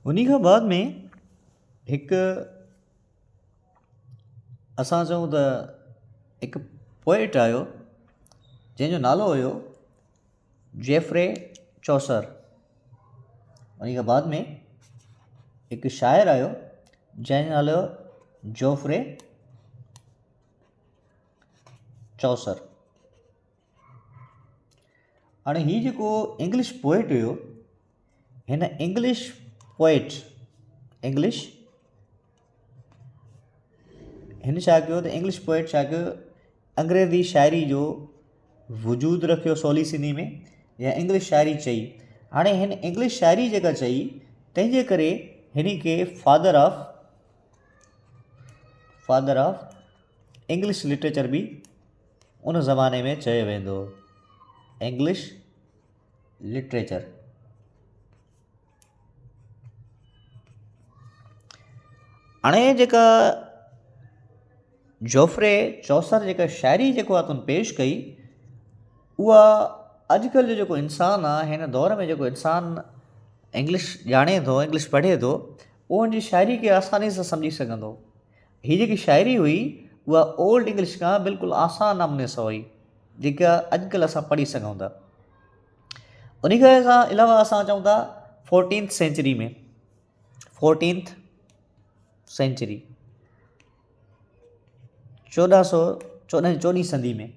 उन्ही खां बाद में हिकु असां चऊं त हिकु पोइट आयो जंहिंजो नालो हुयो जेफ्रे चौसर। उन्ही खां बाद में हिकु शाइर आयो जंहिंजो नालो जोफ्रे चौसर। हाणे हीउ जेको इंग्लिश पोइट हुयो, हिन इंग्लिश पोइट हिन छा कयो त इंग्लिश पोइट छा कयो, अंग्रेज़ी शाइरी जो वजूदु रखियो सवली सिंधी में, या इंग्लिश शाइरी चई। हाणे हिन इंग्लिश शाइरी जेका चई, तंहिंजे करे हिन खे फादर ऑफ इंग्लिश लिटरेचर बि उन ज़माने में चयो वेंदो। English literature. हाणे जेका जोफ्रे चौसर जेका शाइरी जेको आहे तुम पेश कई, उहा अॼुकल्ह जो जेको इंसानु आहे, हिन दौर में जेको इंसानु इंग्लिश ॼाणे थो, इंग्लिश पढ़े थो, उहो हुनजी शाइरी खे आसानी सां सम्झी सघंदो। हीअ जेकी शाइरी हुई उहा ओल्ड इंग्लिश खां बिल्कुलु आसान नमूने सां हुई, जेका अॼुकल्ह असां पढ़ी सघूं था। उन खां अलावा असां चऊं था 14th सेंचुरी में, 14th सेंचुरी 14वीं सदी में।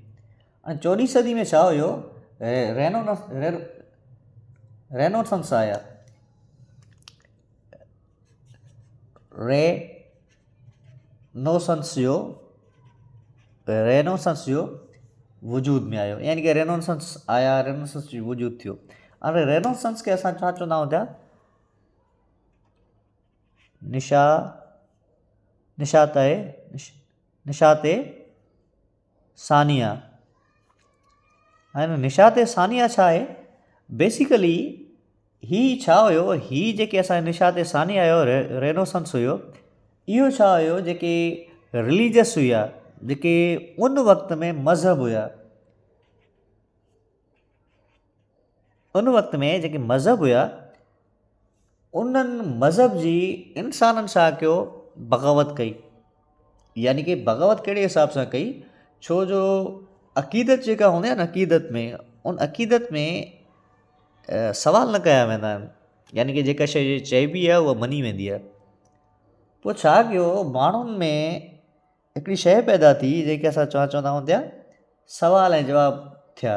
हाणे 14वीं सदी में छा हुयो, रेनेसांस आया, रेनेसांस जो वजूद में आयो, यानी कि रेनेसांस आया, रेनेसांस जो वजूद थियो। हाणे रेनेसांस खे असां छा चवंदा आहियूं था, निशाते सानिया। हाणे निशाते सानिया छा आहे, बेसिकली ही छा हुयो, ही जेके असां निशाते सानिया आयो रेनेसांस हुयो, इहो छा हुयो, जेके रिलीजियस हुआ, जेके उन वक़्त में मज़हब हुआ, उन वक़्त में जेके मज़हब हुआ, उन्हनि मज़हब जी इंसाननि छा कयो, बग़ावत कई। यानी कि बग़ावत कहिड़े हिसाब सां कई, छो जो अक़ीदत जेका हूंदी आहे न, अक़ीदत में, उन अक़ीदत में सवाल न कया वेंदा आहिनि, यानी कि जेका शइ चइबी आहे उहा मञी वेंदी आहे। पोइ छा कयो, माण्हुनि में हिकिड़ी शइ पैदा थी, जेके असां चवंदा आहियूं था सवाल ऐं जवाब थिया।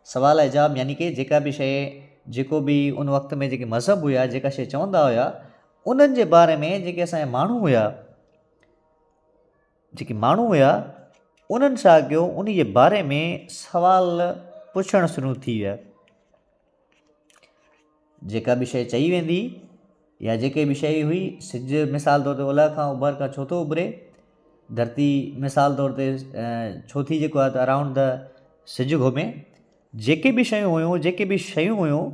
सवाल ऐं जवाब, यानी कि जेका बि शइ, जेको बि उन वक़्त में जेके मज़हब हुआ, जेका शइ चवंदा हुआ, उन्हनि जे बारे में जेके असांजा माण्हू हुआ, उन्हनि छा कयो, उन जे बारे में सवाल पुछणु शुरू थी विया। जेका बि शइ चई वेंदी, या जेके बि शइ हुई, सिजु मिसाल तौर ते ओलह खां ओभर खां छो थो उभिरे, धरती मिसाल तौर ते छो थी जेको आहे त अराउंड द सिजु घुमे, जेके बि शयूं हुयूं,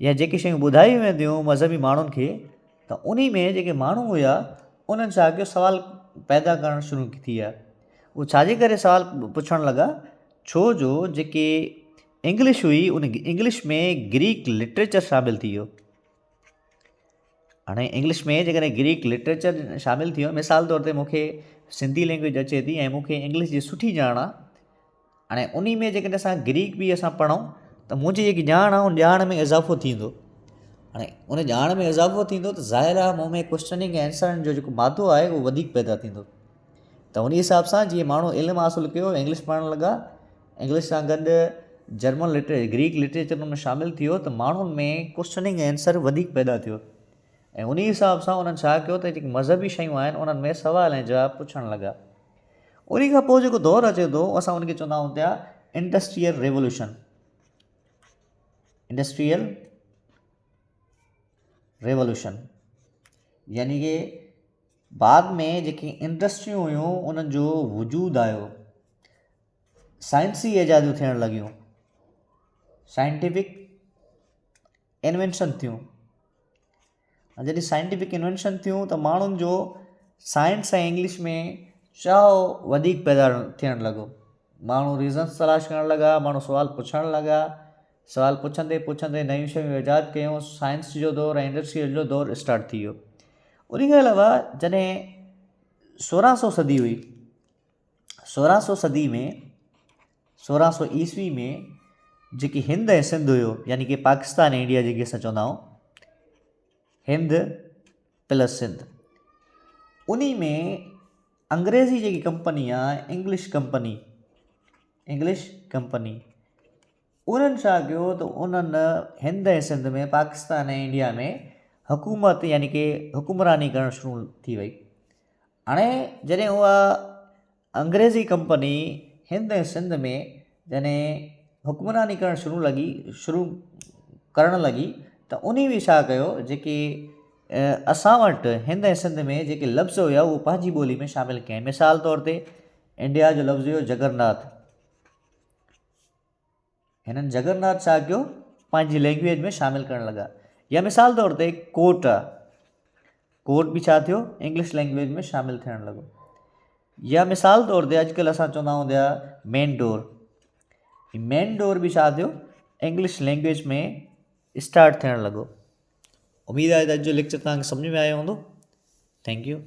या जेके शयूं ॿुधायूं वेंदियूं मज़हबी माण्हुनि खे, त उन में जेके माण्हू हुआ, उन्हनि छा कयो, सवाल पैदा करणु शुरू थी विया। उहो छाजे करे सवाल पुछणु लॻा, छो जो जेके इंग्लिश हुई, उन इंग्लिश में ग्रीक लिटरेचर शामिलु थी वियो। हाणे इंग्लिश में जेकॾहिं ग्रीक लिटरेचर शामिलु थी वियो, मिसाल तौर ते मूंखे सिंधी लैंग्वेज अचे थी ऐं मूंखे इंग्लिश जी सुठी ॼाण आहे, हाणे उन में जेकॾहिं असां ग्रीक बि असां पढ़ूं, त मुंहिंजी जेकी ॼाण आहे, उन ॼाण में इज़ाफ़ो थींदो। हाणे उन ॼाण में इज़ाफ़ो थींदो त ज़ाहिर आहे मूं में क्वेश्चनिंग ऐं आंसरनि जो जेको मादो आहे, उहो वधीक पैदा थींदो। त उन हिसाब सां जीअं माण्हू इल्मु हासिलु कयो, इंग्लिश पढ़णु लॻा, इंग्लिश सां गॾु ग्रीक लिटरेचर में शामिलु थी वियो, त माण्हुनि में क्वेश्चनिंग ऐं आंसर वधीक पैदा थियो। ऐं उन हिसाब सां उन्हनि छा कयो, त जेकी मज़हबी शयूं आहिनि, उन्हनि में सवाल ऐं जवाब पुछणु लॻा। उन खां पोइ जेको दौरु अचे थो, असां उनखे चवंदा आहियूं था इंडस्ट्रियल रेवोल्यूशन। यानी कि बाद में जेकी इंडस्ट्रियूं हुयूं, उन्हनि जो वजूदु आयो, साइंसी ईजादियूं थियणु लॻियूं, साइंटिफिक इन्वेंशन थियूं। जॾहिं साइंटिफिक इन्वेंशन थियूं, त माण्हुनि जो साइंस ऐं इंग्लिश में चाहो वधीक पैदा थियणु लॻो। माण्हू रीज़न्स तलाश करणु लॻा, माण्हू सुवाल पुछणु लॻा, सवाल पुछंदे पुछंदे नयूं शयूं ईजाद कयूं, साइंस जो दौरु ऐं इंडस्ट्रियल जो दौरु स्टार्ट थी वियो। उन खां अलावा जॾहिं 1600 सदी हुई, 1600 सदी में 1600 ईस्वी में जेकी हिंद ऐं सिंध हुयो, यानी कि पाकिस्तान ऐं इंडिया जेकी असां चवंदा आहियूं, हिंद प्लस सिंध, उन में अंग्रेज़ी जेकी कंपनी आहे, इंग्लिश कंपनी, उन्हनि छा कयो त उन्हनि हिंद ऐं सिंध में, पाकिस्तान ऐं इंडिया में हुकूमत यानी कि हुकुमरानी करणु शुरू थी वई। हाणे जॾहिं उहा अंग्रेज़ी कंपनी हिंद ऐं सिंध में जॾहिं हुकुमरानी करणु शुरू करणु लॻी, त उन बि छा कयो, जेके असां वटि हिंद ऐं सिंध में जेके लफ़्ज़ हुया उहो पंहिंजी ॿोली में शामिलु कया। मिसाल तौर ते इंडिया जो लफ़्ज़ हुयो जगरनाथ, हिननि जगरनाथ छा कयो, पंहिंजी लैंग्वेज में शामिलु करणु लॻा। या मिसाल तौर ते कोर्ट आहे, कोर्ट बि छा थियो, इंग्लिश लैंग्वेज में शामिलु थियणु लॻो। या मिसाल तौर ते अॼुकल्ह असां चवंदा हूंदा मेन डोर, मेन डोर बि छा थियो, इंग्लिश लैंग्वेज में स्टार्ट थियणु लॻो। उमेदु आहे त अॼु जो लेक्चर तव्हांखे सम्झ में आयो हूंदो। Thank U.